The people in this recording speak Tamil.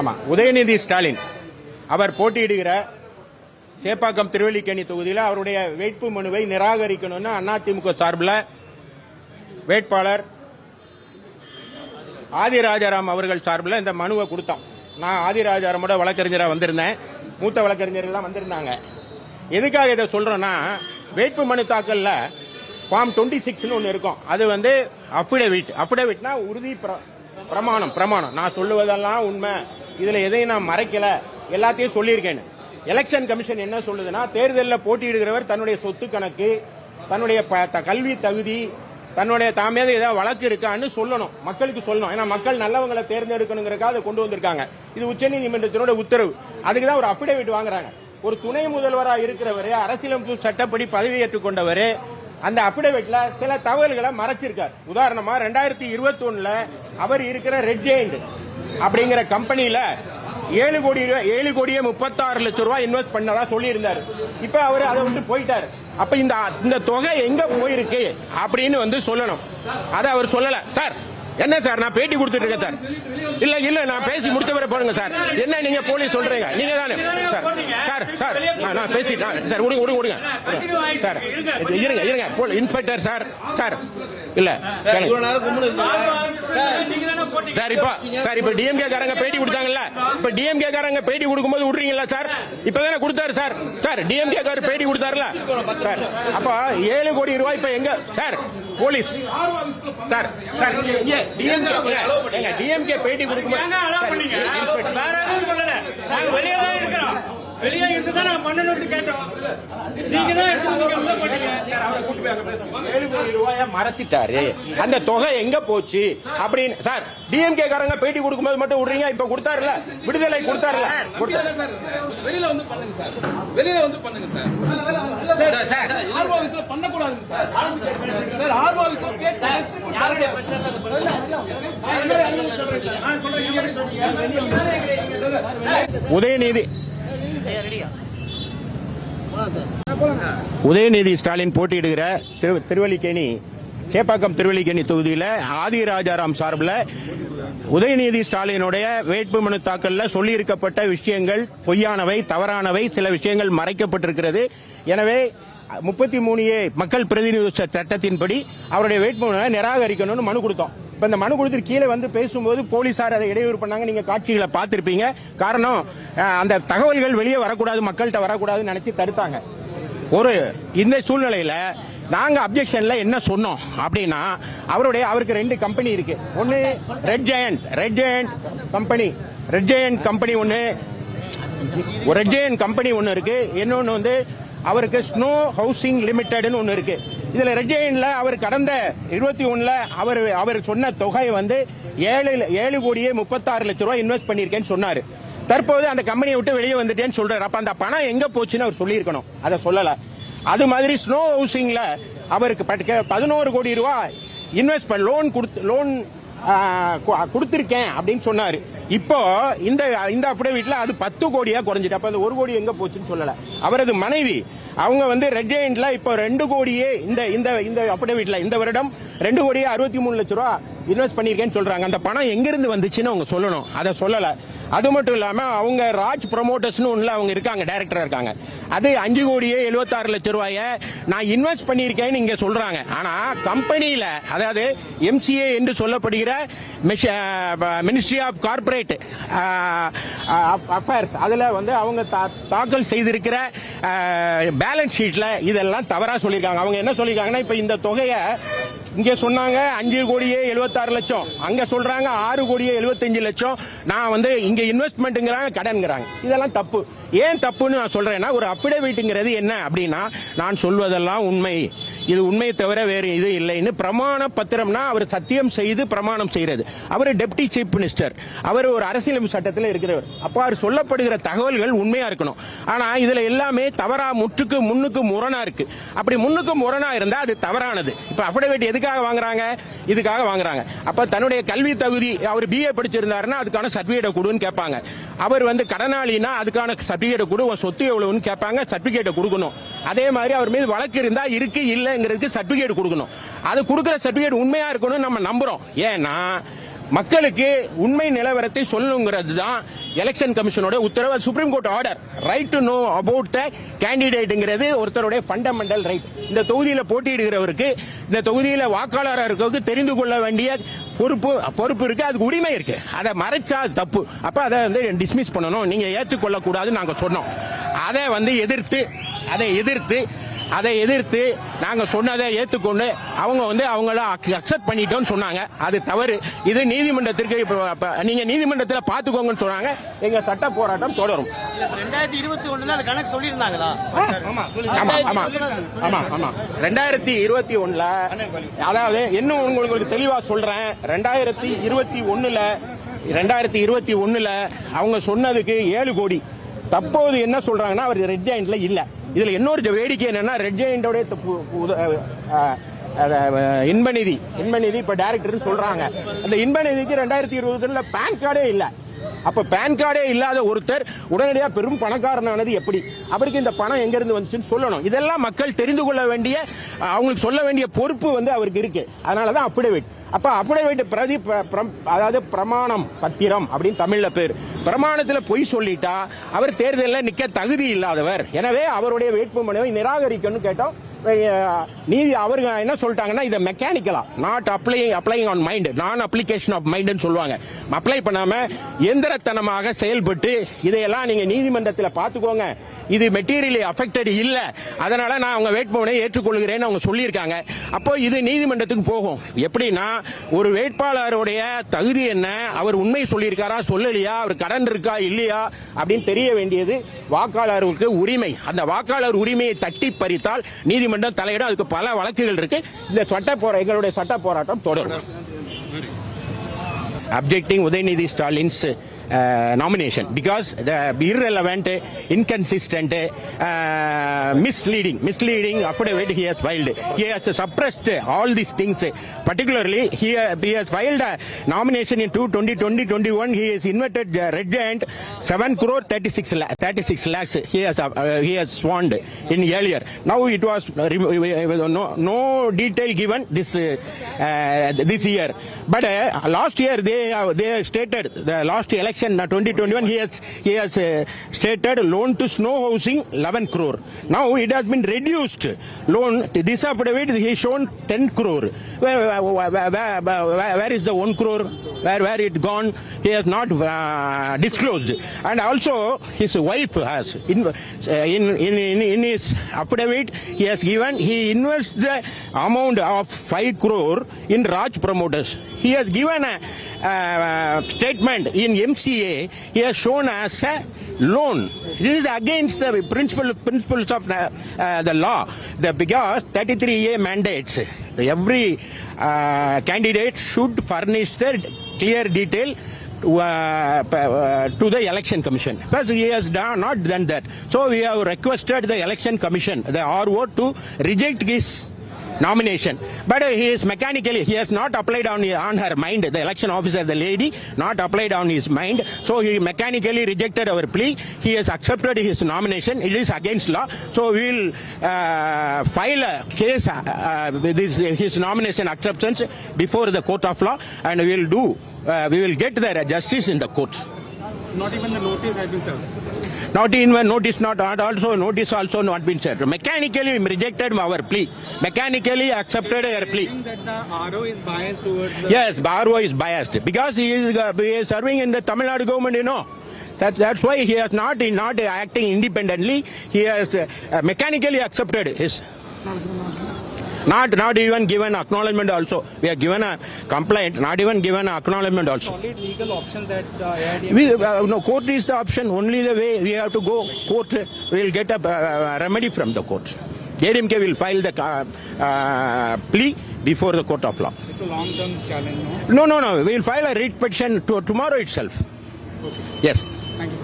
ஆமா, உதயநிதி ஸ்டாலின் அவர் போட்டியிடுகிற சேப்பாக்கம் திருவல்லிக்கேணி தொகுதியில் அவருடைய வேட்பு மனுவை நிராகரிக்கணும்னு அதிமுக சார்பில் வேட்பாளர் ஆதிராஜாராம் அவர்கள் சார்பில் இந்த மனுவை கொடுத்தோம். நான் ஆதிராஜாராமோட வழக்கறிஞராக வந்திருந்தேன், மூத்த வழக்கறிஞர்கள்லாம் வந்திருந்தாங்க. எதுக்காக இதை சொல்றேன்னா, வேட்பு மனு தாக்கல்ல ஃபார்ம் 26 ஒன்று இருக்கும். அது வந்து அஃபிடவிட்னா உறுதி பிரமாணம். நான் சொல்லுவதெல்லாம் உண்மை, இதுல எதையும் நான் மறைக்கல, எல்லாத்தையும் சொல்லியிருக்கேன். எலெக்ஷன் கமிஷன் என்ன சொல்லுதுன்னா, தேர்தலில் போட்டியிடுகிறவர் தன்னுடைய சொத்து கணக்கு, தன்னுடைய கல்வி தகுதி, தன்னுடைய தாமேத ஏதாவது வழக்கு இருக்கான்னு சொல்லணும், மக்களுக்கு சொல்லணும். ஏன்னா மக்கள் நல்லவங்களை தேர்ந்தெடுக்கணுங்கிறக்காக அதை கொண்டு வந்திருக்காங்க. இது உச்சநீதிமன்றத்தினோட உத்தரவு. அதுக்கு தான் ஒரு அஃபிடவிட் வாங்குறாங்க. ஒரு துணை முதல்வராக இருக்கிறவர், அரசியலமைப்பு சட்டப்படி பதவியேற்றுக் கொண்டவர், அந்த அபிடவிட்ல சில தகவல்களை மறைச்சிருக்கார். உதாரணமா 2021 அவர் இருக்கிற ரெட் ஜெயண்ட் அப்படிங்கிற கம்பெனியில 7,36,00,000 இன்வெஸ்ட் பண்ணதா சொல்லி இருந்தாரு. இப்ப அவர் அதை விட்டு போயிட்டாரு. அப்ப இந்த தொகை எங்க போயிருக்கு அப்படின்னு வந்து சொல்லணும். அதை அவர் சொல்லல. சார் என்ன சார், நான் பேட்டி கொடுத்துட்டு இருக்கேன் சார். இல்ல நான் பேசி முடிச்ச வரை போடுங்க சார். என்ன நீங்க போலீஸ் சொல்றீங்க, நீங்க தானே சார்? நான் பேசிட்டேன் சார். விடுங்க சார், இருங்க இன்ஸ்பெக்டர் சார். இல்ல சார், இப்ப டிஎம்கே காரங்க பேட்டி கொடுத்தாங்கல்ல, இப்ப டிஎம்கே காரங்க பேட்டி கொடுக்கும்போது விடுறீங்களா சார்? இப்பதானே கொடுத்தாரு சார். டிஎம்கே காரர் பேட்டி கொடுத்தாருல சார். அப்ப 7 கோடி ரூபாய் இப்ப எங்க சார்? போலீஸ் சார் டிஎம்கே பேட்டி கொடுக்கும்போது வெளியே இருந்துதான் நான் பண்ணணும்னு கேட்டோம். நீங்க தான் 7 கோடி ரூபாய மறைச்சிட்டாரு. அந்த தொகை எங்க போச்சு அப்படின்னு சார் டிஎம்கே காரங்க பேட்டி கொடுக்கும்போது மட்டும் விடுறீங்க. இப்ப கொடுத்தாருல, விடுதலை கொடுத்தாருல, வெளியில வந்து பண்ணுங்க சார். வெளியில வந்து பண்ணுங்க சார். சார் ஆர்வ ஆபீஸ்ல பண்ண கூடாதுங்க சார். சார் ஆர்வ ஆபீஸ்ல கேட்க யாருடைய பிரச்சனை அது பண்ணல. நான் சொல்றேன், நீங்க எப்படி சொல்றீங்க? உதயநிதி ஸ்டாலின் போட்டியிடுகிற திருவல்லிக்கேணி சேப்பாக்கம் திருவல்லிக்கேணி தொகுதியில் ஆதிராஜாராம் சார்பில் உதயநிதி ஸ்டாலினுடைய வேட்புமனு தாக்கல்ல சொல்லியிருக்கப்பட்ட விஷயங்கள் பொய்யானவை, தவறானவை, சில விஷயங்கள் மறைக்கப்பட்டிருக்கிறது. எனவே 33A மக்கள் பிரதிநிதி சட்டத்தின்படி அவருடைய வேட்புமனுவை நிராகரிக்கணும்னு மனு கொடுத்தோம். இப்ப இந்த மனு கொடுத்து கீழே வந்து பேசும்போது போலீசார் அதை இடையூறு பண்ணாங்க. நீங்க காட்சிகளை பார்த்திருப்பீங்க. காரணம், அந்த தகவல்கள் வெளியே வரக்கூடாது, மக்கள்கிட்ட வரக்கூடாதுன்னு நினைச்சு தடுத்தாங்க. இந்த சூழ்நிலையில நாங்க அப்ஜெக்ஷன்ல என்ன சொன்னோம் அப்படின்னா, அவருக்கு 2 கம்பெனி இருக்கு. ஒன்னு ரெட் ஜெயண்ட் கம்பெனி ஒன்னு இருக்கு. இன்னொன்னு வந்து அவருக்கு ஸ்னோ ஹவுசிங் லிமிடெட்னு ஒன்னு இருக்கு. இதுல ரெட் ஜெயண்ட்ல அவர் கடந்த 21 அவர் சொன்ன தொகை வந்து 7,36,00,000 இன்வெஸ்ட் பண்ணிருக்கேன்னு சொன்னாரு. தற்போது அந்த கம்பெனியை விட்டு வெளியே வந்துட்டேன்னு சொல்றாரு. அப்ப அந்த பணம் எங்க போச்சுன்னு அவர் சொல்லியிருக்கணும், அதை சொல்லல. அது மாதிரி ஸ்னோ ஹவுசிங்ல அவருக்கு 11 கோடி ரூபாய் இன்வெஸ்ட் லோன் கொடுத்திருக்கேன் அப்படின்னு சொன்னாரு. இப்போ இந்த அஃபிடவிட்ல அது 10 கோடியா குறைஞ்சிட்டு. அப்ப அந்த 1 கோடி எங்க போச்சுன்னு சொல்லல. அவரது மனைவி அவங்க வந்து ரெட் ஜெயண்ட்ல இப்போ 2 கோடியே இந்த அஃபிடவிட்ல இந்த வருடம் 2,63,00,000 இன்வெஸ்ட் பண்ணிருக்கேன்னு சொல்றாங்க. அந்த பணம் எங்கிருந்து வந்துச்சுன்னு அவங்க சொல்லணும், அதை சொல்லல. அது மட்டும் இல்லாம அவங்க ராஜ் ப்ரமோட்டர்ஸ்னு ஒண்ணுல அவங்க இருக்காங்க, டைரக்டரா இருக்காங்க. அது 5,76,00,000 நான் இன்வெஸ்ட் பண்ணிருக்கேன்னு இங்க சொல்றாங்க. ஆனா கம்பெனியில, அதாவது MCA என்று சொல்லப்படுகிற மினிஸ்ட்ரி ஆஃப் கார்பரேட் அஃபேர்ஸ், அதுல வந்து அவங்க தாக்கல் செய்திருக்கிற பேலன்ஸ் ஷீட்ல இதெல்லாம் தவறா சொல்லியிருக்காங்க. அவங்க என்ன சொல்லிருக்காங்கன்னா, இப்ப இந்த தொகையை இங்க சொன்னாங்க 5,76,00,000, அங்க சொல்றாங்க 6,75,00,000. நான் வந்து இங்க இன்வெஸ்ட்மெண்ட்ங்கிறாங்க, கடன்ங்கிறாங்க. இதெல்லாம் தப்பு. ஏன் தப்புன்னு நான் சொல்றேன்னா, ஒரு அஃபிடவிட்ங்கிறது என்ன அப்படின்னா, நான் சொல்வதெல்லாம் உண்மை, இது உண்மையை தவிர வேறு இது இல்லைன்னு பிரமாண பத்திரம்னா அவர் சத்தியம் செய்து பிரமாணம் செய்யறது. அவர் டெப்டி சீஃப் மினிஸ்டர், அவர் ஒரு அரசியலமைப்பு சட்டத்தில் இருக்கிறவர். அப்ப அவர் சொல்லப்படுகிற தகவல்கள் உண்மையா இருக்கணும். ஆனா இதுல எல்லாமே தவறா, முன்னுக்கு முரணா இருக்கு. அப்படி முன்னுக்கு முரணா இருந்தா அது தவறானது. இப்ப அஃபிடவிட் எதுக்காக வாங்குறாங்க? இதுக்காக வாங்குறாங்க. அப்ப தன்னுடைய கல்வி தகுதி, அவர் BA படிச்சிருந்தாருன்னா அதுக்கான சர்டிபிகேட் கொடுன்னு கேட்பாங்க. அவர் வந்து கடனாளினா அதுக்கான சர்டிபிகேட் கொடு, சொத்து எவ்வளவுன்னு கேட்பாங்க, சர்டிபிகேட் கொடுக்கணும். அதே மாதிரி அவர் மீது வழக்கு இருந்தா இருக்கு இல்லங்கிறதுக்கு சர்டிபிகேட் கொடுக்கணும். அது கொடுக்கிற சர்டிபிகேட் உண்மையா இருக்கணும் நம்ம நம்புறோம். ஏன்னா மக்களுக்கு உண்மை நிலவரத்தை சொல்லுங்கிறது தான் எலெக்ஷன் கமிஷனோட உத்தரவு. Supreme court order. Right to know about the கேண்டிடேட்ங்கிறது ஒருத்தருடைய ஃபண்டமெண்டல் ரைட். இந்த தொகுதியில போட்டியிடுகிறவருக்கு, இந்த தொகுதியில வாக்காளராக இருக்கவருக்கு தெரிந்து கொள்ள வேண்டிய பொறுப்பு இருக்கு, அதுக்கு உரிமை இருக்கு. அதை மறைச்சா அது தப்பு. அப்ப அதை வந்து டிஸ்மிஸ் பண்ணணும், நீங்க ஏற்றுக்கொள்ள கூடாதுன்னு நாங்க சொன்னோம். அதை எதிர்த்து நாங்க சொன்னதை ஏற்றுக்கொண்டு அவங்க வந்து அவங்கள அக்செப்ட் பண்ணிட்டோம்னு சொன்னாங்க. அது தவறு. இது நீதிமன்றத்திற்கு நீங்க நீதிமன்றத்தில் பார்த்துக்கோங்கன்னு சொன்னாங்க. எங்க சட்ட போராட்டம் தொடரும். 2021 அந்த கணக்கு சொல்லியிருந்தாங்களா? ஆமா 2021 அதாவது இன்னும் உங்களுக்கு தெளிவா சொல்றேன். 2021 அவங்க சொன்னதுக்கு 7 கோடி. தற்போது என்ன சொல்றாங்கன்னா அவர் ரெட் ஜாயிண்ட்ல இல்ல. இதுல இன்னொரு வேடிக்கை என்னன்னா, ரெட் ஜாயிண்டோட இன்பநிதி இப்ப டைரக்டர் சொல்றாங்க. அந்த இன்பநிதிக்கு 2020 பேன் கார்டே இல்ல. அப்ப பேன் கார்டே இல்லாத ஒருத்தர் உடனடியாக பெரும் பணக்காரனானது எப்படி? அவருக்கு இந்த பணம் எங்க இருந்து வந்துச்சுன்னு சொல்லணும். இதெல்லாம் மக்கள் தெரிந்து கொள்ள வேண்டிய, அவங்களுக்கு சொல்ல வேண்டிய பொறுப்பு வந்து அவருக்கு இருக்கு. அதனாலதான் அஃபிடவிட். அப்ப அஃபிடவிட் அதாவது பிரமாணம் பத்திரம் அப்படின்னு தமிழ்ல பேர். பிரமாணத்தில் பொய் சொல்லிட்டா அவர் தேர்தலில் நிக்க தகுதி இல்லாதவர். எனவே அவருடைய வேட்புமனுவை நிராகரிக்கணும்னு கேட்டோம். நீதி அவருங்க என்ன சொல்லிட்டாங்கன்னா, இதை மெக்கானிக்கலா நாட் அப்ளைங் ஆன் மைண்ட், நான் அப்ளிகேஷன் ஆஃப் மைண்ட் சொல்லுவாங்க. அப்ளை பண்ணாம எந்திரத்தனமாக செயல்பட்டு இதையெல்லாம் நீங்க நீதிமன்றத்தில் பார்த்துக்கோங்க, இது மெட்டீரியலி அஃபெக்டட் இல்ல, அதனால நான் அவங்க வேட்புமனை ஏற்றுக்கொள்கிறேன்னு அவங்க சொல்லியிருக்காங்க. அப்போ இது நீதிமன்றத்துக்கு போகும். எப்படின்னா, ஒரு வேட்பாளருடைய தகுதி என்ன, அவர் உண்மை சொல்லியிருக்காரா சொல்லலையா, அவர் கடன் இருக்கா இல்லையா அப்படின்னு தெரிய வேண்டியது வாக்காளருக்கு உரிமை. அந்த வாக்காளர் உரிமையை தட்டி பறித்தால் நீதிமன்றம் தலையிடும். அதுக்கு பல வழக்குகள் இருக்கு. இந்த எங்களுடைய சட்ட போராட்டம் தொடரும். Objecting Udayanidhi Stalin's nomination because the irrelevant, inconsistent, misleading affidavit he has filed. He has suppressed all these things. Particularly, he has filed a nomination in 2021. He has invited Red Giant 7 crore 36 lakhs. He has sworn in earlier. Now it was no detail given this year. But last year they stated the last election 2021 he has stated loan to snow housing 11 crore. Now it has been reduced loan. This affidavit he shown 10 crore. Where is the 1 crore? Where it gone? He has not disclosed. And also his wife has in his affidavit he has given, he invests the amount of 5 crore in Raj promoters. He has given a statement in MCA. He has shown as a loan. It is against the principles of the law. Because 33A mandates every candidate should furnish the clear detail to the election commission. Because he has not done that. So we have requested the election commission, the RO, to reject his nomination. But he has not applied on her mind. The election officer, the lady, not applied on his mind. So he mechanically rejected our plea. He has accepted his nomination. It is against law. So we will file a case with his nomination acceptance before the court of law, and we will get the justice in the court. Not even the notice has been served. Not been served. Mechanically rejected our plea. Mechanically accepted our plea. That the RO is biased towards the... Yes, the RO is biased because he is serving in the Tamil Nadu government, you know. That's why he has not acting independently. He has mechanically accepted his... Not even given acknowledgement also. We have given a complaint, not even given acknowledgement also. Solid legal option that AIDMK... No, court is the option. Only the way we have to go court, we will get a remedy from the court. AIDMK will file the plea before the court of law. It's a long-term challenge, No. We will file a writ petition tomorrow itself. Okay. Yes. Thank you.